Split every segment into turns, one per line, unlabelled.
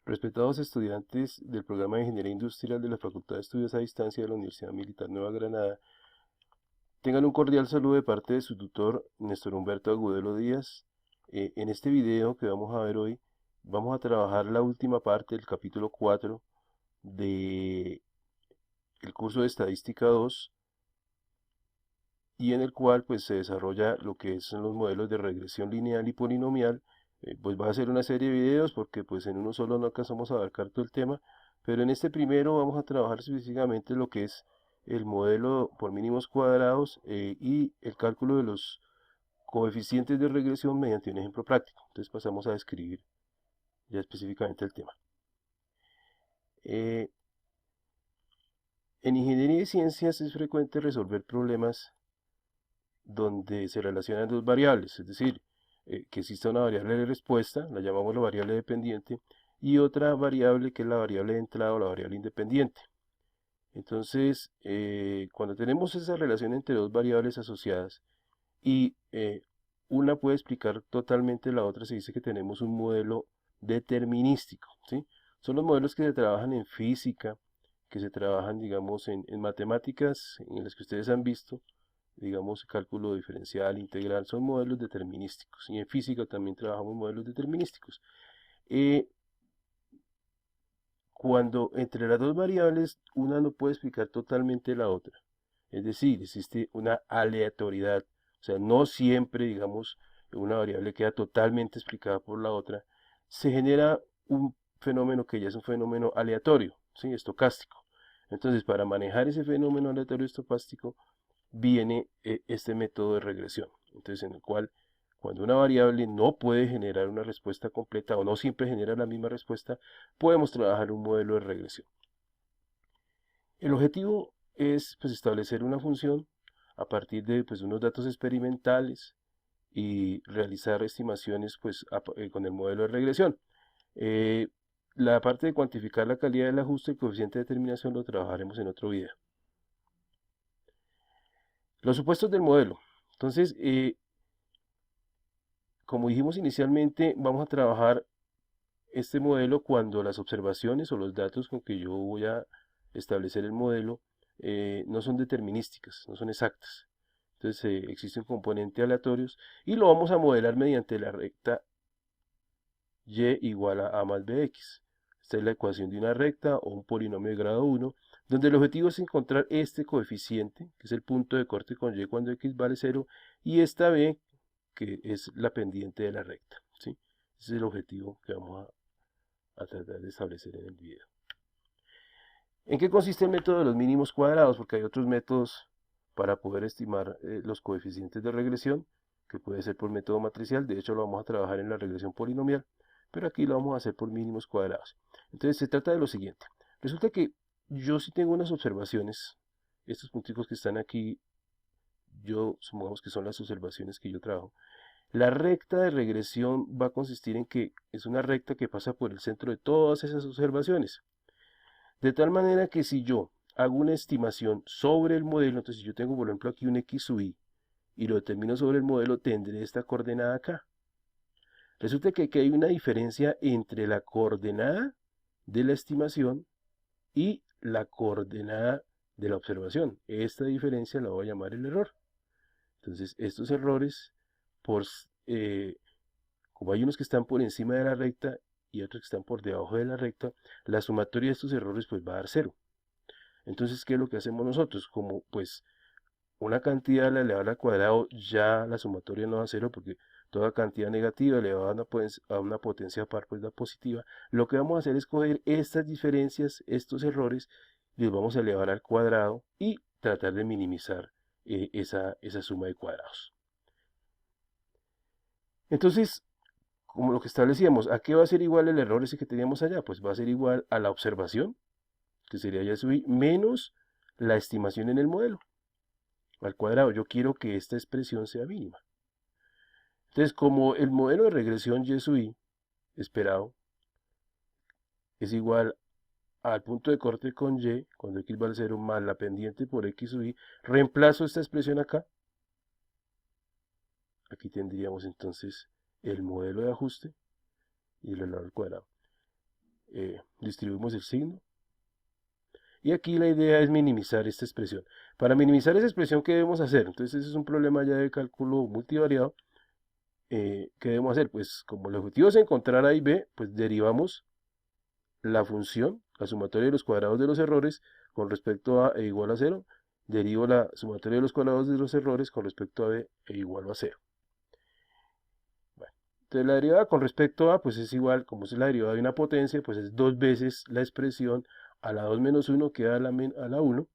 Respetados estudiantes del programa de Ingeniería Industrial de la Facultad de Estudios a Distancia de la Universidad Militar Nueva Granada, tengan un cordial saludo de parte de su tutor, Néstor Humberto Agudelo Díaz. En este video que vamos a ver hoy, vamos a trabajar la última parte del capítulo 4 del curso de Estadística 2, y en el cual pues se desarrolla lo que son los modelos de regresión lineal y polinomial. Pues va a ser una serie de videos porque pues en uno solo no alcanzamos a abarcar todo el tema, pero en este primero vamos a trabajar específicamente lo que es el modelo por mínimos cuadrados y el cálculo de los coeficientes de regresión mediante un ejemplo práctico. Entonces pasamos a describir ya específicamente el tema. Eh, en ingeniería y ciencias es frecuente resolver problemas donde se relacionan dos variables, es decir, que exista una variable de respuesta, la llamamos la variable dependiente, y otra variable que es la variable de entrada o la variable independiente. Entonces, cuando tenemos esa relación entre dos variables asociadas y una puede explicar totalmente la otra, se dice que tenemos un modelo determinístico, ¿sí? Son los modelos que se trabajan en física, que se trabajan, digamos, en matemáticas, en las que ustedes han visto, digamos, cálculo diferencial, integral, son modelos determinísticos. Y en física también trabajamos modelos determinísticos. Eh, Cuando entre las dos variables una no puede explicar totalmente la otra, es decir, existe una aleatoriedad, o sea, no siempre, digamos, una variable queda totalmente explicada por la otra, se genera un fenómeno que ya es un fenómeno aleatorio, ¿sí? Estocástico. Entonces, para manejar ese fenómeno aleatorio estocástico, viene este método de regresión. Entonces, en el cual cuando una variable no puede generar una respuesta completa o no siempre genera la misma respuesta, podemos trabajar un modelo de regresión. El objetivo es pues, establecer una función a partir de pues, unos datos experimentales y realizar estimaciones pues, con el modelo de regresión. Eh, la parte de cuantificar la calidad del ajuste y coeficiente de determinación lo trabajaremos en otro video. Los supuestos del modelo. Entonces, como dijimos inicialmente, vamos a trabajar este modelo cuando las observaciones o los datos con que yo voy a establecer el modelo no son determinísticas, no son exactas. Entonces existe un componente aleatorios y lo vamos a modelar mediante la recta y igual a más bx. Esta es la ecuación de una recta o un polinomio de grado 1, donde el objetivo es encontrar este coeficiente, que es el punto de corte con y cuando x vale 0, y esta b, que es la pendiente de la recta, ¿sí? Ese es el objetivo que vamos a tratar de establecer en el video. ¿En qué consiste el método de los mínimos cuadrados? Porque hay otros métodos para poder estimar los coeficientes de regresión, que puede ser por método matricial. De hecho, lo vamos a trabajar en la regresión polinomial, pero aquí lo vamos a hacer por mínimos cuadrados. Entonces, se trata de lo siguiente. Resulta que yo sí tengo unas observaciones. Estos punticos que están aquí, yo supongamos que son las observaciones que yo trabajo. La recta de regresión va a consistir en que es una recta que pasa por el centro de todas esas observaciones. De tal manera que si yo hago una estimación sobre el modelo, entonces si yo tengo por ejemplo aquí un x sub y lo determino sobre el modelo, tendré esta coordenada acá. Resulta que aquí hay una diferencia entre la coordenada de la estimación y la coordenada de la observación. Esta diferencia la voy a llamar el error. Entonces estos errores, por, como hay unos que están por encima de la recta y otros que están por debajo de la recta, la sumatoria de estos errores pues va a dar 0. Entonces, ¿qué es lo que hacemos nosotros? Como pues una cantidad la elevada al cuadrado, ya la sumatoria no da 0 porque toda cantidad negativa elevada a una potencia par pues da positiva. Lo que vamos a hacer es coger estas diferencias, estos errores, y los vamos a elevar al cuadrado y tratar de minimizar esa suma de cuadrados. Entonces, como lo que establecíamos, ¿a qué va a ser igual el error ese que teníamos allá? Pues va a ser igual a la observación, que sería ya subir, menos la estimación en el modelo, al cuadrado. Yo quiero que esta expresión sea mínima. Entonces, como el modelo de regresión y sub i esperado es igual al punto de corte con y, cuando x vale 0, más la pendiente por x sub i, reemplazo esta expresión acá. Aquí tendríamos entonces el modelo de ajuste y el elevado al cuadrado. distribuimos el signo. Y aquí la idea es minimizar esta expresión. Para minimizar esa expresión, ¿qué debemos hacer? Entonces ese es un problema ya de cálculo multivariado. ¿Qué debemos hacer? Pues como el objetivo es encontrar A y B, pues derivamos la función, la sumatoria de los cuadrados de los errores con respecto a e igual a 0. Derivo la sumatoria de los cuadrados de los errores con respecto a b e igual a 0. Bueno, entonces la derivada con respecto a, pues es igual, como es la derivada de una potencia, pues es 2 veces la expresión a la 2 menos 1 que a la 1,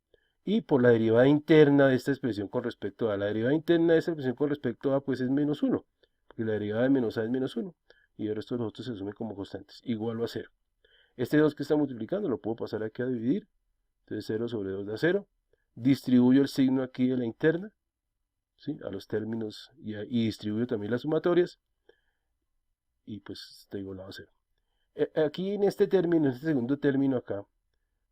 y por la derivada interna de esta expresión con respecto a la derivada interna de esta expresión con respecto a, pues es menos 1, porque la derivada de menos a es menos 1, y el resto de los otros se asumen como constantes, igual a 0. Este 2 que está multiplicando lo puedo pasar aquí a dividir, entonces 0 sobre 2 da 0, distribuyo el signo aquí de la interna, ¿sí? A los términos y distribuyo también las sumatorias, y pues está igualado a 0. Aquí en este término, en este segundo término acá,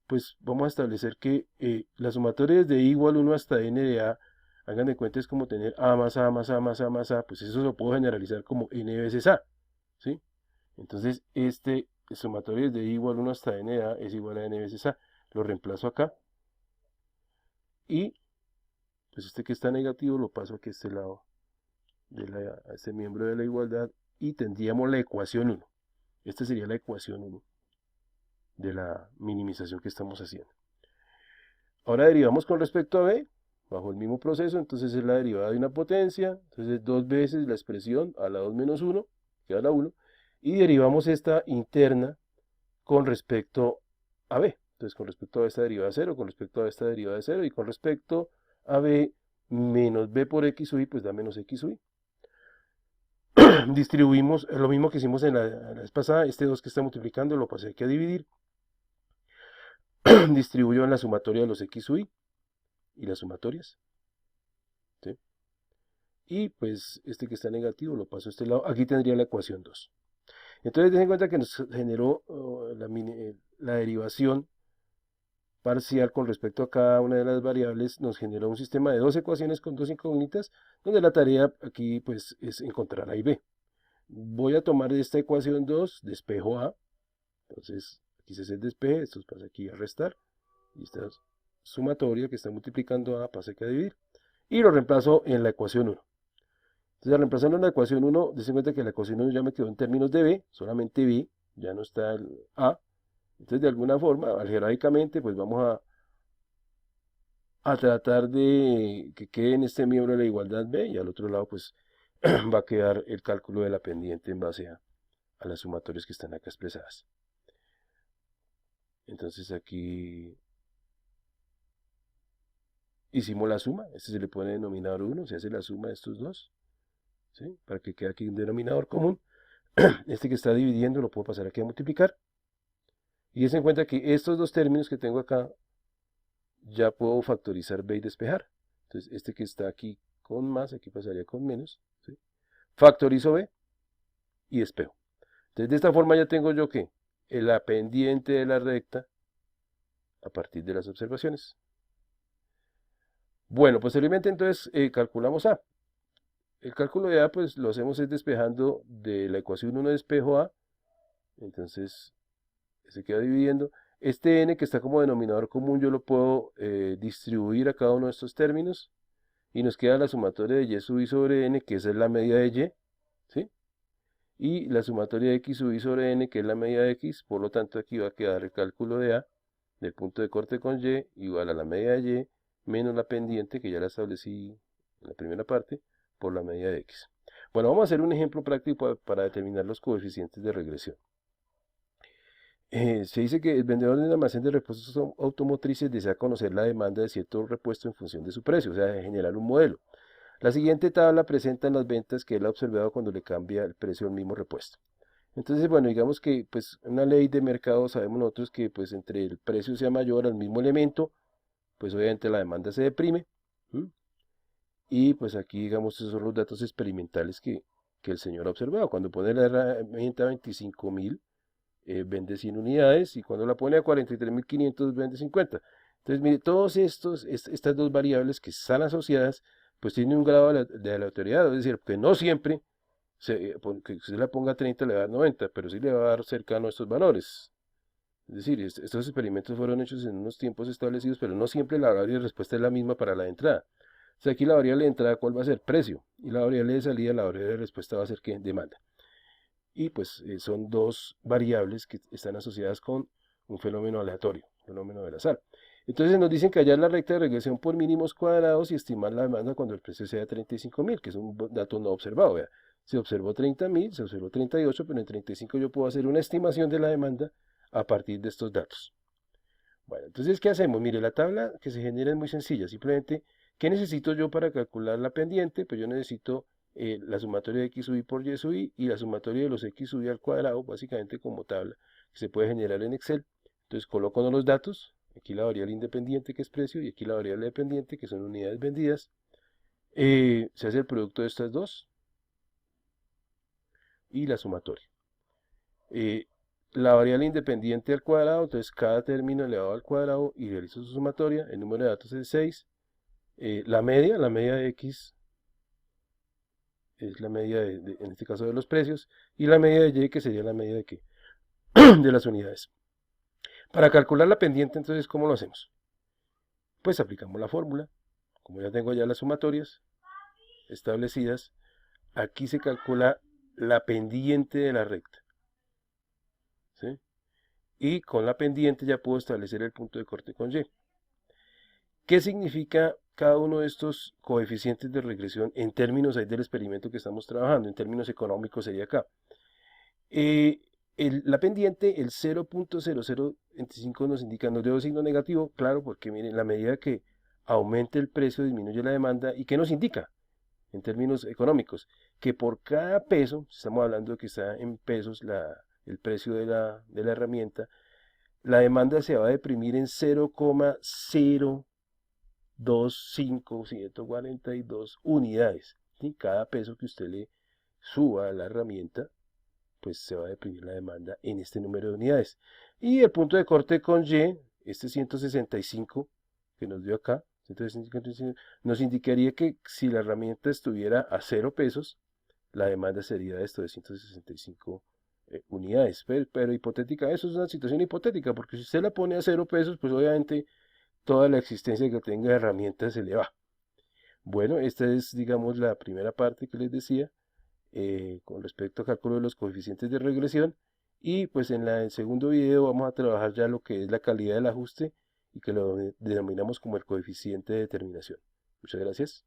pues vamos a establecer que las sumatorias de igual 1 hasta n de a, hagan de cuenta es como tener a más a más a más a más a, pues eso lo puedo generalizar como n veces a, ¿sí? Entonces este sumatorio de igual 1 hasta n de a es igual a n veces a, lo reemplazo acá, y pues este que está negativo lo paso aquí a este lado, a este miembro de la igualdad, y tendríamos la ecuación 1. Esta sería la ecuación 1 de la minimización que estamos haciendo. Ahora derivamos con respecto a b, bajo el mismo proceso, entonces es la derivada de una potencia, entonces es 2 veces la expresión a la 2 menos 1, que da la 1, y derivamos esta interna con respecto a b. Entonces con respecto a esta derivada de 0, con respecto a esta derivada de 0, y con respecto a b menos b por x sub i, pues da menos x sub i. Distribuimos lo mismo que hicimos en la vez pasada, este 2 que está multiplicando lo pasé aquí a dividir. Distribuyo en la sumatoria de los x sub i y las sumatorias, ¿sí? Y pues este que está negativo lo paso a este lado, aquí tendría la ecuación 2. Entonces den en cuenta que nos generó la derivación parcial con respecto a cada una de las variables, nos generó un sistema de 2 ecuaciones con 2 incógnitas, donde la tarea aquí pues es encontrar a y b. Voy a tomar esta ecuación 2, despejo a, entonces aquí se hace el despeje, esto pasa aquí a restar, y esta sumatoria que está multiplicando a pasa aquí a dividir, y lo reemplazo en la ecuación 1. Entonces al reemplazarlo en la ecuación 1, den cuenta que la ecuación 1 ya me quedó en términos de b, solamente b, ya no está el a. Entonces de alguna forma, algebraicamente, pues vamos a tratar de que quede en este miembro de la igualdad b, y al otro lado pues va a quedar el cálculo de la pendiente en base a las sumatorias que están acá expresadas. Entonces aquí hicimos la suma, este se le pone denominador 1, se hace la suma de estos dos, ¿sí? Para que quede aquí un denominador común. Este que está dividiendo lo puedo pasar aquí a multiplicar. Y den en cuenta que estos dos términos que tengo acá, ya puedo factorizar b y despejar. Entonces este que está aquí con más, aquí pasaría con menos, ¿sí? Factorizo b y despejo. Entonces de esta forma ya tengo yo que la pendiente de la recta a partir de las observaciones. Bueno, posteriormente entonces calculamos a. El cálculo de a pues lo hacemos es despejando de la ecuación 1 despejo a, entonces se queda dividiendo. Este n que está como denominador común yo lo puedo distribuir a cada uno de estos términos, y nos queda la sumatoria de y sub i sobre n, que esa es la medida de y, ¿sí? Y la sumatoria de x sub i sobre n, que es la medida de x, por lo tanto aquí va a quedar el cálculo de a del punto de corte con y igual a la medida de y menos la pendiente, que ya la establecí en la primera parte, por la medida de x. Bueno, vamos a hacer un ejemplo práctico para determinar los coeficientes de regresión. Se dice que el vendedor de un almacén de repuestos automotrices desea conocer la demanda de cierto repuesto en función de su precio, o sea, de generar un modelo. La siguiente tabla presenta las ventas que él ha observado cuando le cambia el precio al mismo repuesto. Entonces, bueno, digamos que pues una ley de mercado, sabemos nosotros que pues entre el precio sea mayor al mismo elemento, pues obviamente la demanda se deprime. Y pues aquí, digamos, esos son los datos experimentales que el señor ha observado. Cuando pone la herramienta a 25.000, vende 100 unidades, y cuando la pone a 43.500 vende 50. Entonces, mire, todos estas dos variables que están asociadas, pues tienen un grado de aleatoriedad, es decir, que no siempre, que usted la ponga a 30 le va a dar 90, pero sí le va a dar cercano a estos valores. Es decir, estos experimentos fueron hechos en unos tiempos establecidos, pero no siempre la variable de respuesta es la misma para la de entrada. O sea, aquí la variable de entrada, ¿cuál va a ser? Precio. Y la variable de salida, la variable de respuesta va a ser ¿qué? Demanda. Y pues son dos variables que están asociadas con un fenómeno aleatorio, un fenómeno del azar. Entonces nos dicen que hallar la recta de regresión por mínimos cuadrados y estimar la demanda cuando el precio sea de 35.000, que es un dato no observado. Vea. Se observó 30.000, se observó 38, pero en 35 yo puedo hacer una estimación de la demanda a partir de estos datos. Bueno, entonces, ¿qué hacemos? Mire, la tabla que se genera es muy sencilla. Simplemente, ¿qué necesito yo para calcular la pendiente? Pues yo necesito la sumatoria de x sub i por y sub i y la sumatoria de los x sub i al cuadrado, básicamente como tabla que se puede generar en Excel. Entonces, coloco los datos, aquí la variable independiente que es precio y aquí la variable dependiente que son unidades vendidas. Se hace el producto de estas dos y la sumatoria. La variable independiente al cuadrado, entonces cada término elevado al cuadrado y realizo su sumatoria, el número de datos es 6, la media de x es la media en este caso de los precios, y la media de y que sería la media de qué, de las unidades. Para calcular la pendiente, entonces, ¿cómo lo hacemos? Pues aplicamos la fórmula, como ya tengo ya las sumatorias establecidas, aquí se calcula la pendiente de la recta, ¿sí? Y con la pendiente ya puedo establecer el punto de corte con y. ¿Qué significa cada uno de estos coeficientes de regresión en términos ahí del experimento que estamos trabajando? En términos económicos sería acá. La pendiente, el 0.0025 nos indica, nos dio signo negativo, claro, porque miren, la medida que aumente el precio disminuye la demanda. ¿Y qué nos indica? En términos económicos, que por cada peso, estamos hablando de que está en pesos el precio de la herramienta, la demanda se va a deprimir en 0,02542 unidades. ¿Sí? Cada peso que usted le suba a la herramienta, pues se va a deprimir la demanda en este número de unidades. Y el punto de corte con y, este 165 que nos dio acá, 165, nos indicaría que si la herramienta estuviera a 0 pesos, la demanda sería esto de 165 unidades. Pero hipotética, eso es una situación hipotética, porque si usted la pone a 0 pesos, pues obviamente toda la existencia que tenga de herramientas se le va. Bueno, esta es, digamos, la primera parte que les decía con respecto al cálculo de los coeficientes de regresión. Y pues en el segundo video vamos a trabajar ya lo que es la calidad del ajuste y que lo denominamos como el coeficiente de determinación. Muchas gracias.